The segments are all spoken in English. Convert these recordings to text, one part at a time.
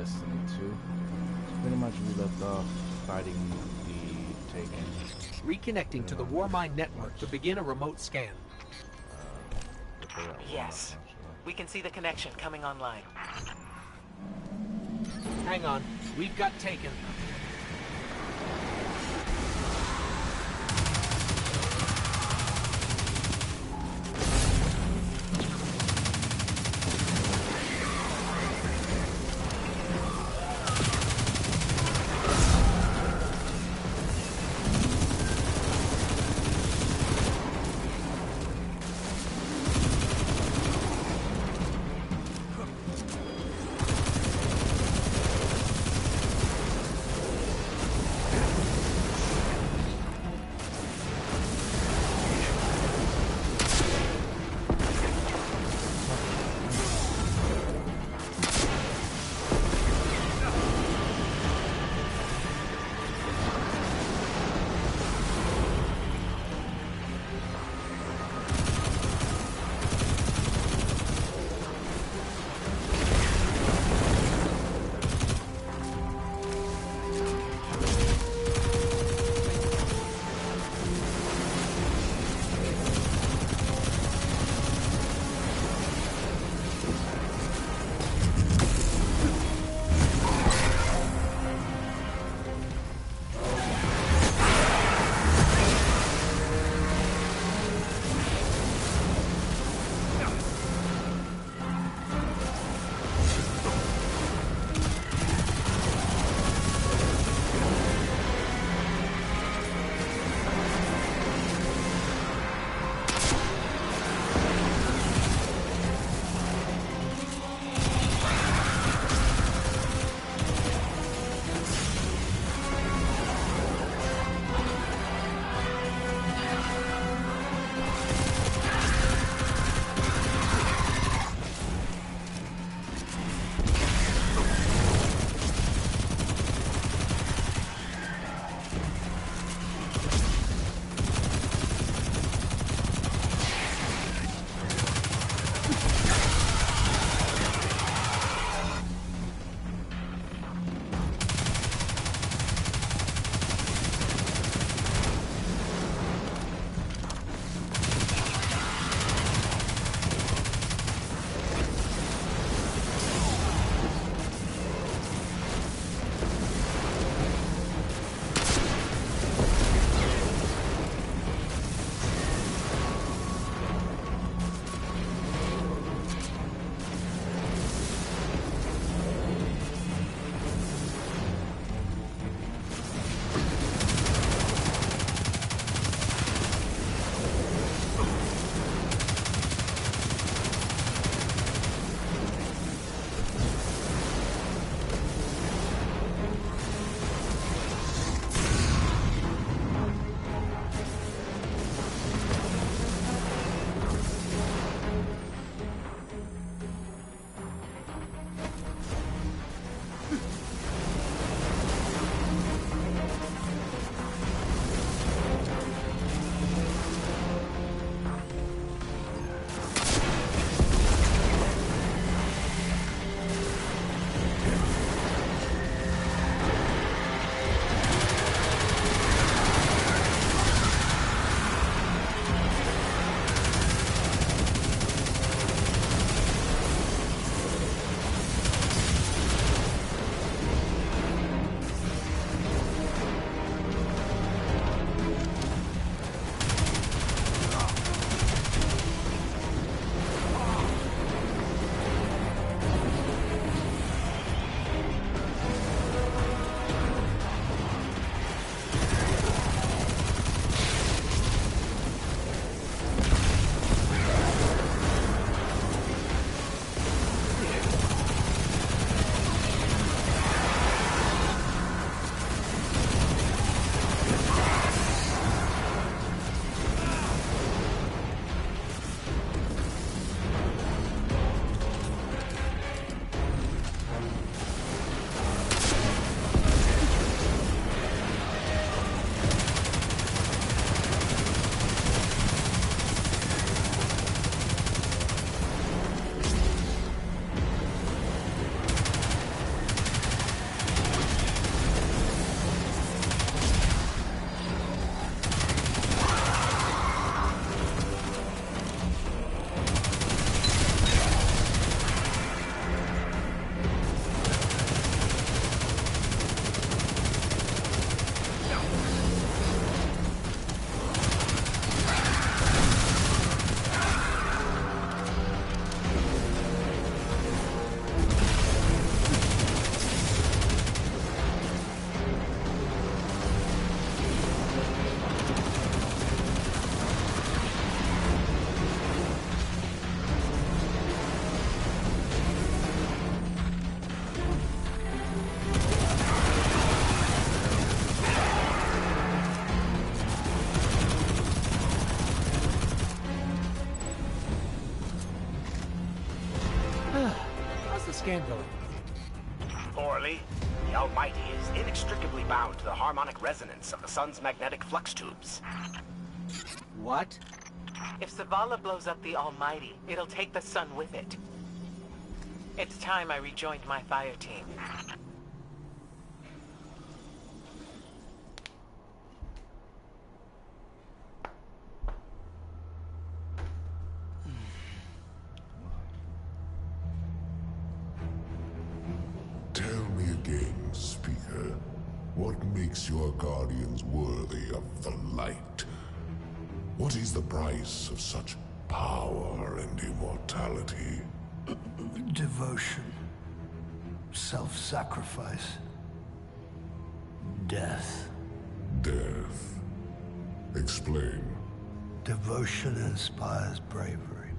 Destiny 2. Pretty much we left off fighting the Taken. Reconnecting to the Warmind network to begin a remote scan. Yes. We can see the connection coming online. Hang on. We've got Taken. Scanville? Poorly. The Almighty is inextricably bound to the harmonic resonance of the sun's magnetic flux tubes. What? If Zavala blows up the Almighty, it'll take the sun with it. It's time I rejoined my fire team. Tell me again, Speaker, what makes your guardians worthy of the light? What is the price of such power and immortality? Devotion. Self-sacrifice. Death. Death. Explain. Devotion inspires bravery.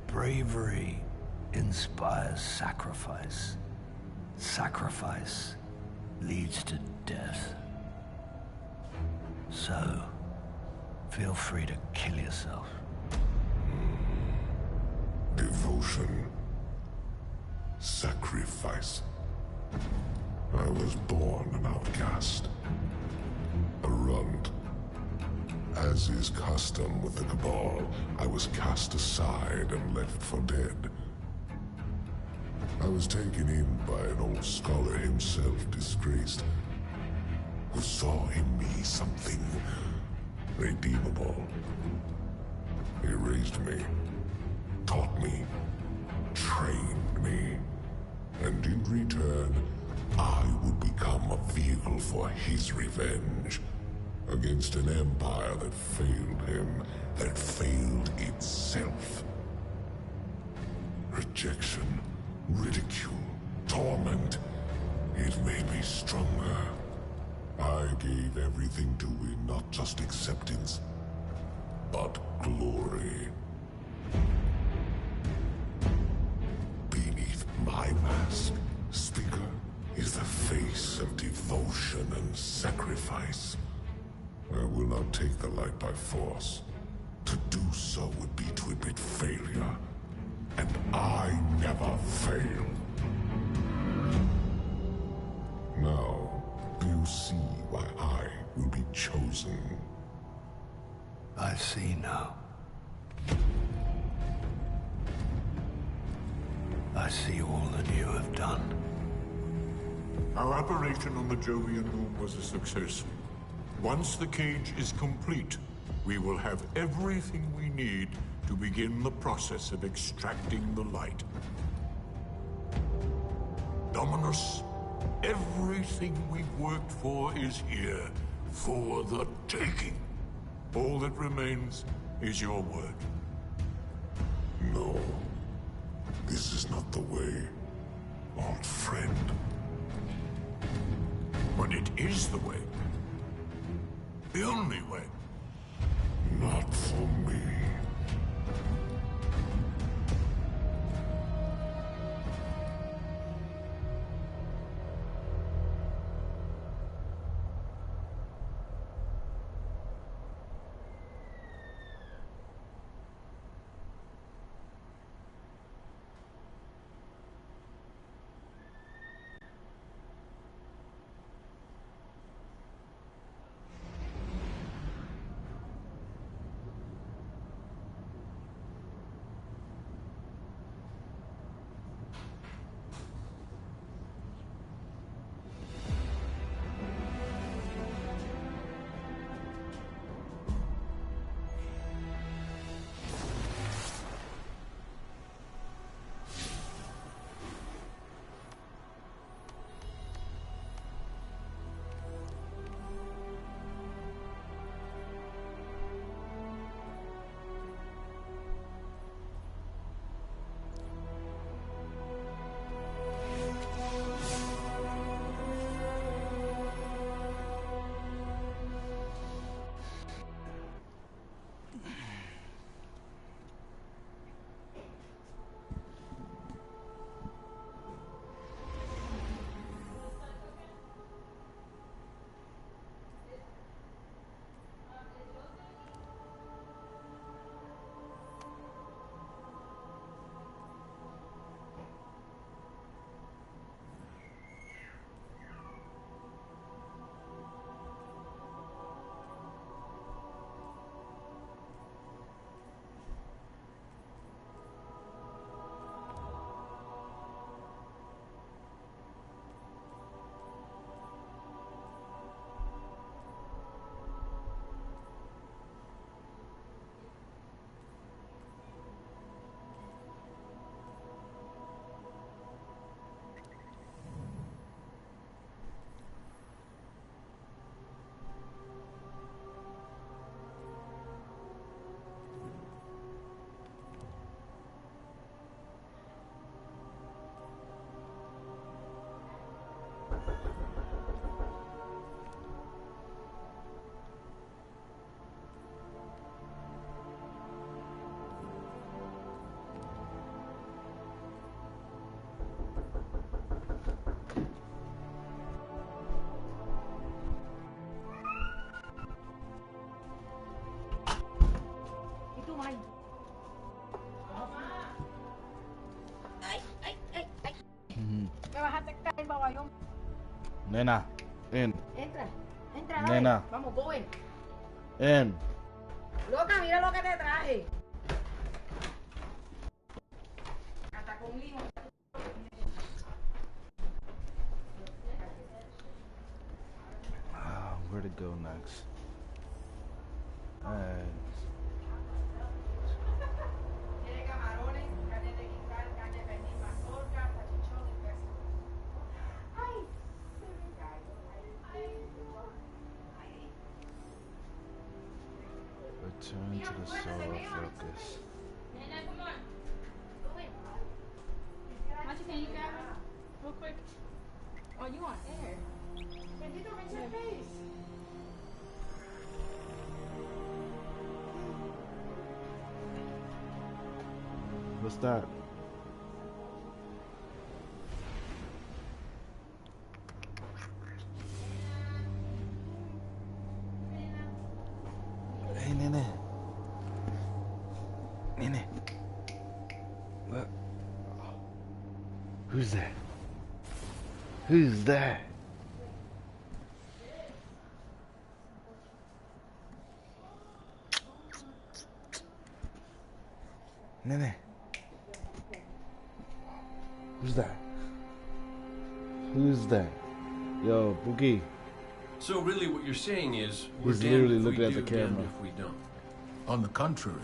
Bravery inspires sacrifice. Sacrifice leads to death. So, feel free to kill yourself. Devotion. Sacrifice. I was born an outcast. A runt. As is custom with the Cabal, I was cast aside and left for dead. I was taken in by an old scholar himself, disgraced, who saw in me something redeemable. He raised me, taught me, trained me, and in return, I would become a vehicle for his revenge against an empire that failed him, that failed itself. Rejection, ridicule, torment. It made me stronger. I gave everything to win not just acceptance, but glory. Beneath my mask, Speaker, is the face of devotion and sacrifice. I will not take the light by force. To do so would be to admit failure. And I never fail. Now, do you see why I will be chosen? I see now. I see all that you have done. Our operation on the Jovian Moon was a success. Once the cage is complete, we will have everything we need to begin the process of extracting the light. Dominus, everything we've worked for is here, for the taking. All that remains is your word. No. This is not the way, old friend. But it is the way. The only way. Not for me. Nena, in. Entra, entra, dale. Nena. Vamos, go in. In. Loca, mira lo que te traje. Hasta con limón. Where to go next? Alright. Return to the solar focus. Nana, come on. Go in. Machi, can you grab her real quick? Oh, you want air? Bendito, rinse your face. What's that? Hey, Nene. Nene. What? Who's that? Who's that? Nene. Who's that? Who's that? Yo, Boogie. So really what you're saying is, we're He's damned literally if we looking at do, the camera. damned if we don't. On the contrary,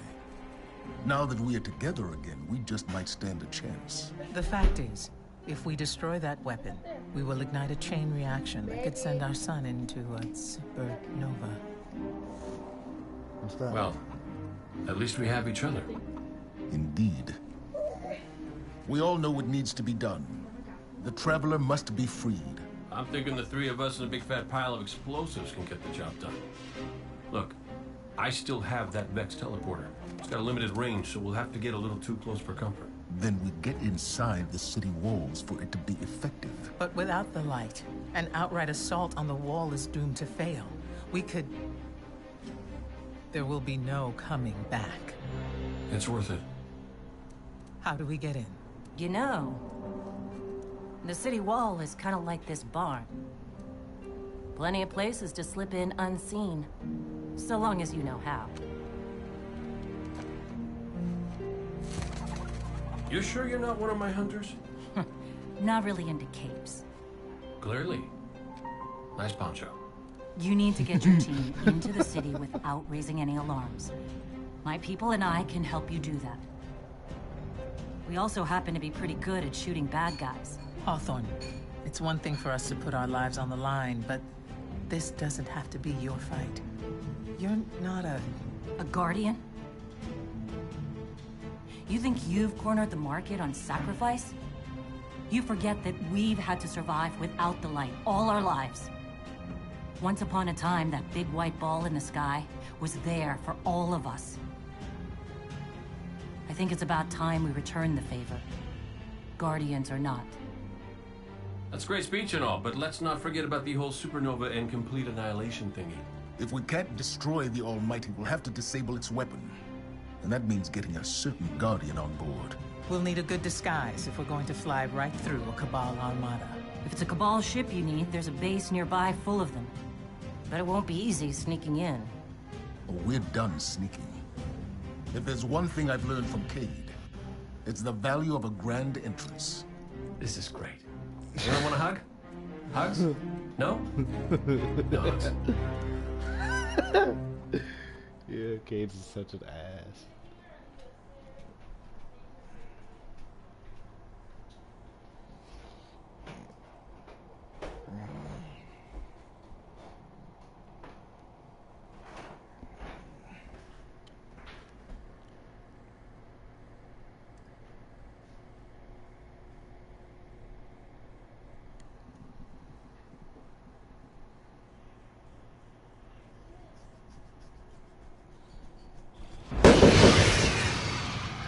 now that we are together again, we just might stand a chance. The fact is, if we destroy that weapon, we will ignite a chain reaction that could send our sun into a supernova. What's that? Well, at least we have each other. Indeed. We all know what needs to be done. The Traveler must be freed. I'm thinking the three of us and a big fat pile of explosives can get the job done. Look, I still have that Vex teleporter. It's got a limited range, so we'll have to get a little too close for comfort. Then we get inside the city walls for it to be effective. But without the light, an outright assault on the wall is doomed to fail. We could... There will be no coming back. It's worth it. How do we get in? You know, the city wall is kind of like this barn. Plenty of places to slip in unseen, so long as you know how. You sure you're not one of my hunters? Not really into capes. Clearly. Nice poncho. You need to get your team into the city without raising any alarms. My people and I can help you do that. We also happen to be pretty good at shooting bad guys. Hawthorne, it's one thing for us to put our lives on the line, but this doesn't have to be your fight. You're not a guardian? You think you've cornered the market on sacrifice? You forget that we've had to survive without the light all our lives. Once upon a time, that big white ball in the sky was there for all of us. I think it's about time we return the favor. Guardians or not. That's great speech and all, but let's not forget about the whole supernova and complete annihilation thingy. If we can't destroy the Almighty, we'll have to disable its weapon. And that means getting a certain Guardian on board. We'll need a good disguise if we're going to fly right through a Cabal armada. If it's a Cabal ship you need, there's a base nearby full of them. But it won't be easy sneaking in. Oh, we're done sneaking. If there's one thing I've learned from Cade, it's the value of a grand entrance. This is great. Anyone want a hug? Hugs? No? No hugs. Yeah, Cade's is such an ass.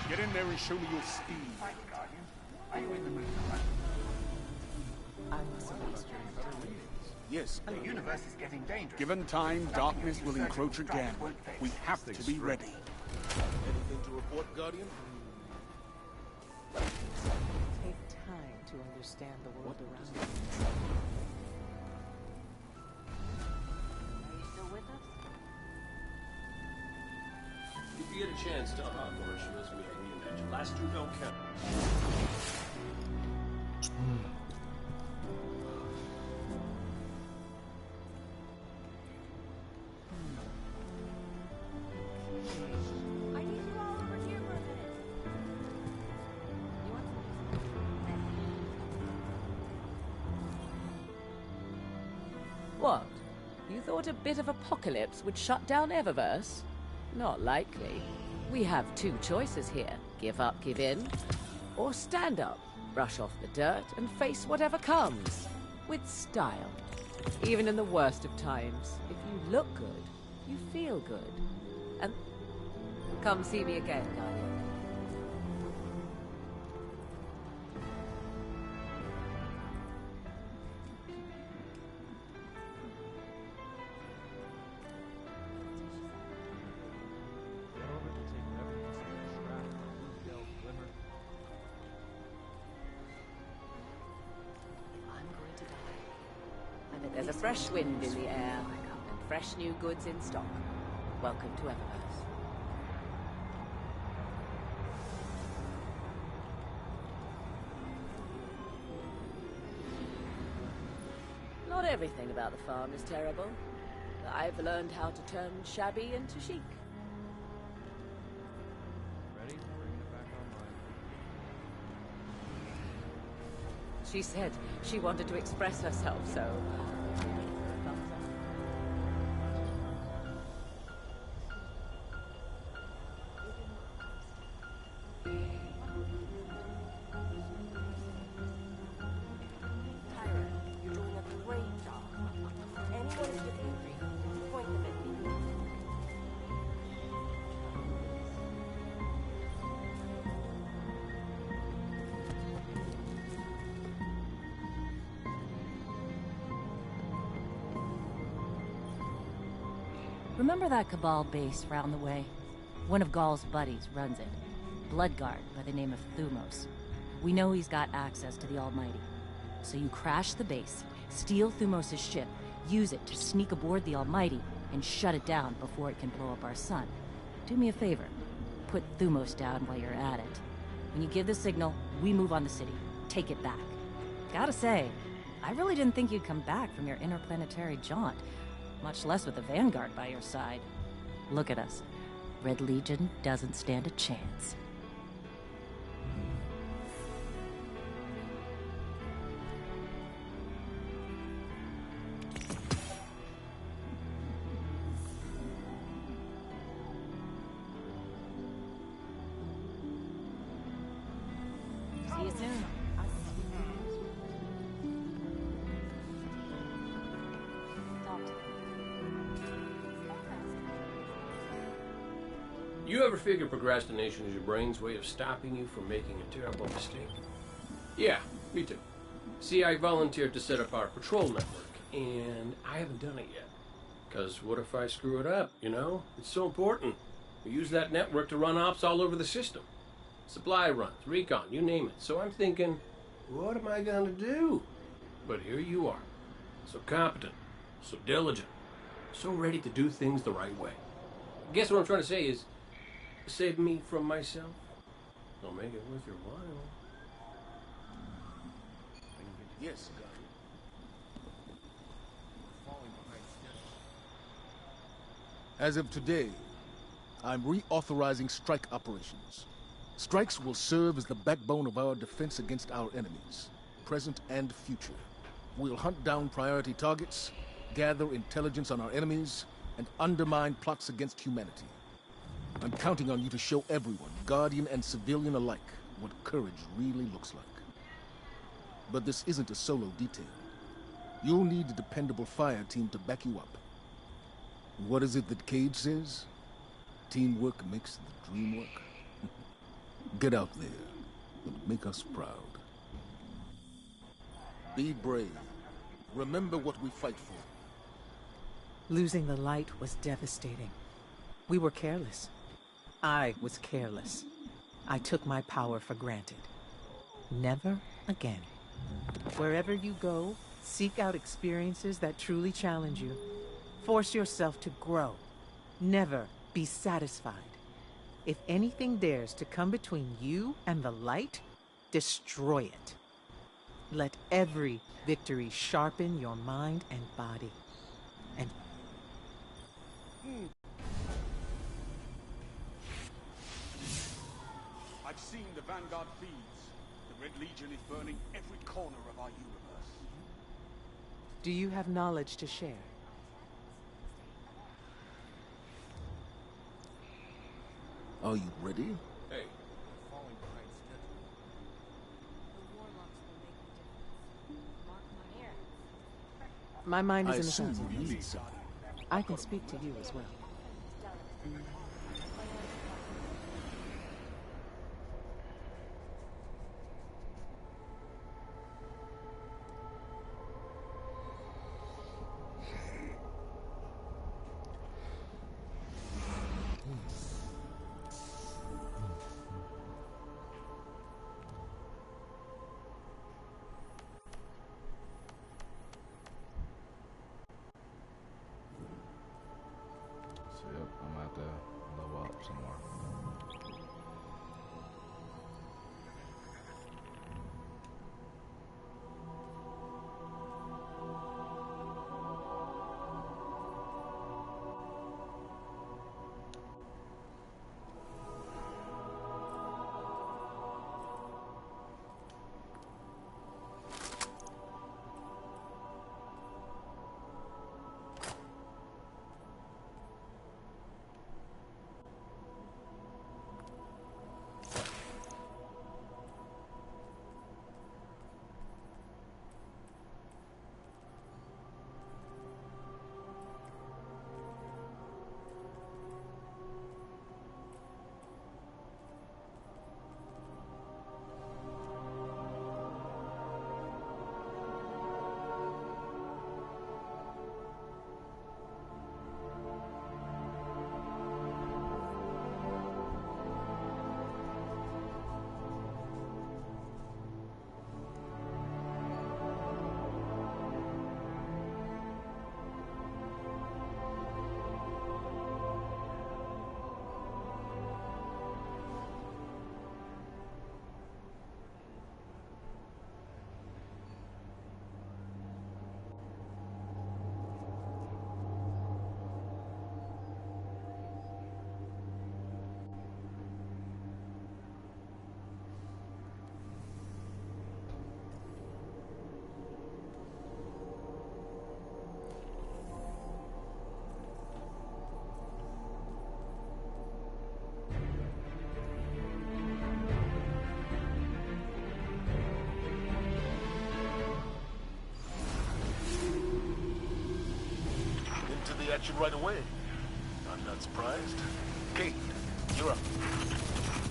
Get in there and show me your speed. Are you in the mood for that? Yes. The universe is getting dangerous. Given time, darkness will encroach again. We have to be ready. Anything to report, Guardian? Take time to understand the world around you. Are you still with us? If you get a chance, tell Hawthorne she owes me a rematch. Last two don't count. I need you all over here for a minute. You want some? What? You thought a bit of apocalypse would shut down Eververse? Not likely. We have two choices here. Give up, give in, or stand up, brush off the dirt, and face whatever comes. With style. Even in the worst of times, if you look good, you feel good. And come see me again, Guardian. There's a fresh wind in the air, and fresh new goods in stock. Welcome to Eververse. Not everything about the farm is terrible. I've learned how to turn shabby into chic. Ready? Bringing it back online. She said she wanted to express herself, so... Remember that Cabal base round the way? One of Gaul's buddies runs it. Bloodguard by the name of Thumos. We know he's got access to the Almighty. So you crash the base, steal Thumos' ship, use it to sneak aboard the Almighty, and shut it down before it can blow up our sun. Do me a favor. Put Thumos down while you're at it. When you give the signal, we move on the city. Take it back. Gotta say, I really didn't think you'd come back from your interplanetary jaunt. Much less with the Vanguard by your side. Look at us. Red Legion doesn't stand a chance. See you soon. You ever figure procrastination is your brain's way of stopping you from making a terrible mistake? Yeah, me too. See, I volunteered to set up our patrol network, and I haven't done it yet. Because what if I screw it up, you know? It's so important. We use that network to run ops all over the system. Supply runs, recon, you name it. So I'm thinking, what am I going to do? But here you are. So competent, so diligent, so ready to do things the right way. Guess what I'm trying to say is, save me from myself. I'll make it worth your while. Yes, God. As of today, I'm reauthorizing strike operations. Strikes will serve as the backbone of our defense against our enemies, present and future. We'll hunt down priority targets, gather intelligence on our enemies, and undermine plots against humanity. I'm counting on you to show everyone, Guardian and civilian alike, what courage really looks like. But this isn't a solo detail. You'll need a dependable fire team to back you up. What is it that Cage says? Teamwork makes the dream work. Get out there, but make us proud. Be brave. Remember what we fight for. Losing the light was devastating. We were careless. I was careless. I took my power for granted. Never again. Wherever you go, seek out experiences that truly challenge you. Force yourself to grow. Never be satisfied. If anything dares to come between you and the light, destroy it. Let every victory sharpen your mind and body. And I've seen the Vanguard feeds. The Red Legion is burning every corner of our universe. do you have knowledge to share? Are you ready? Hey. My mind I is in a assume thousand you need pieces. something. I can speak to you as well. So yep, I'm gonna have to level up some more. Into the action right away. I'm not surprised. Kate, you're up.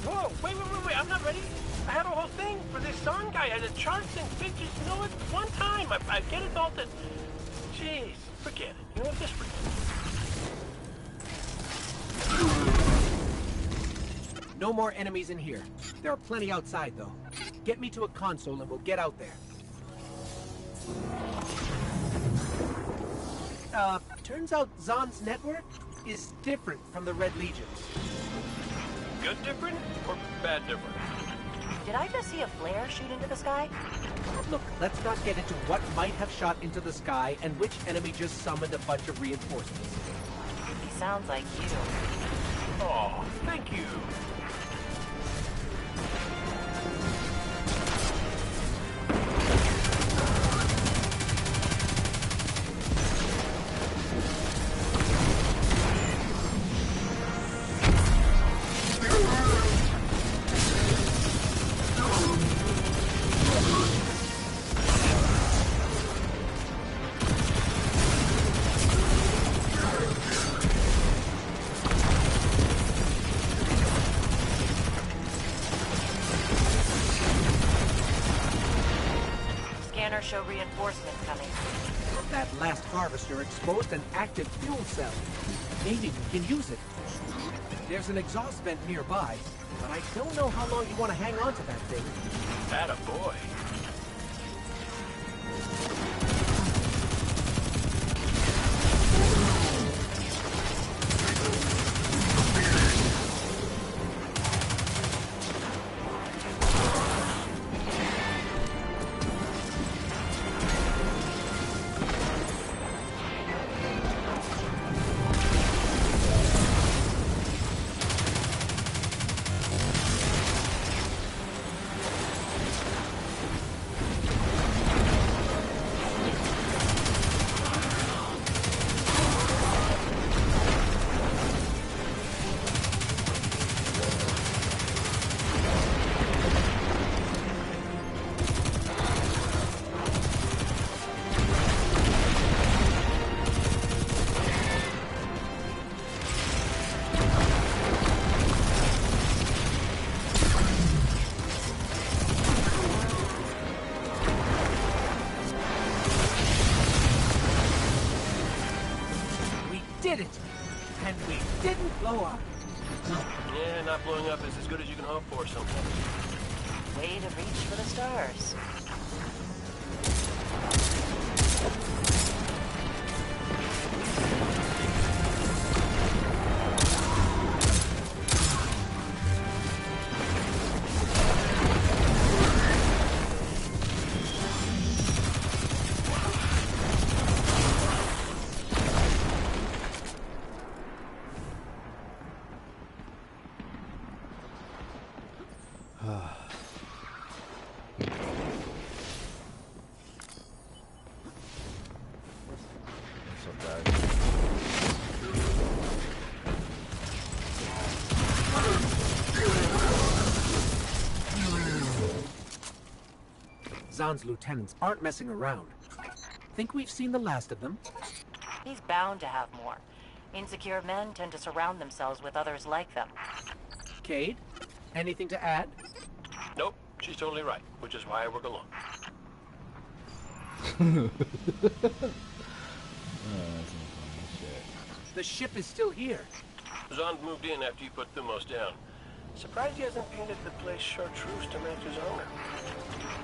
Whoa, wait, I'm not ready. I had a whole thing for this song guy. I had the charts and pictures. You know what? One time, I get it all to... Jeez, forget it. You know what? Just forget it. No more enemies in here. There are plenty outside, though. Get me to a console and we'll get out there. Turns out Zahn's network is different from the Red Legion's. Good different or bad different? Did I just see a flare shoot into the sky? Look, let's not get into what might have shot into the sky and which enemy just summoned a bunch of reinforcements. He sounds like you. Oh, thank you. Show reinforcement coming. That last harvester exposed an active fuel cell. Maybe we can use it. There's an exhaust vent nearby, but I don't know how long you want to hang on to that thing. Atta boy. did it! And we didn't blow up. Yeah, not blowing up is as good as you can hope for sometimes. Way to reach for the stars. Zahn's lieutenants aren't messing around. Think we've seen the last of them? He's bound to have more. Insecure men tend to surround themselves with others like them. Cade, anything to add? Nope, she's totally right, which is why I work alone. The ship is still here. Zahn moved in after you put Thumos down. Surprised he hasn't painted the place chartreuse to match his owner.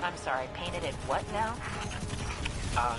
I'm sorry, painted it what now? No.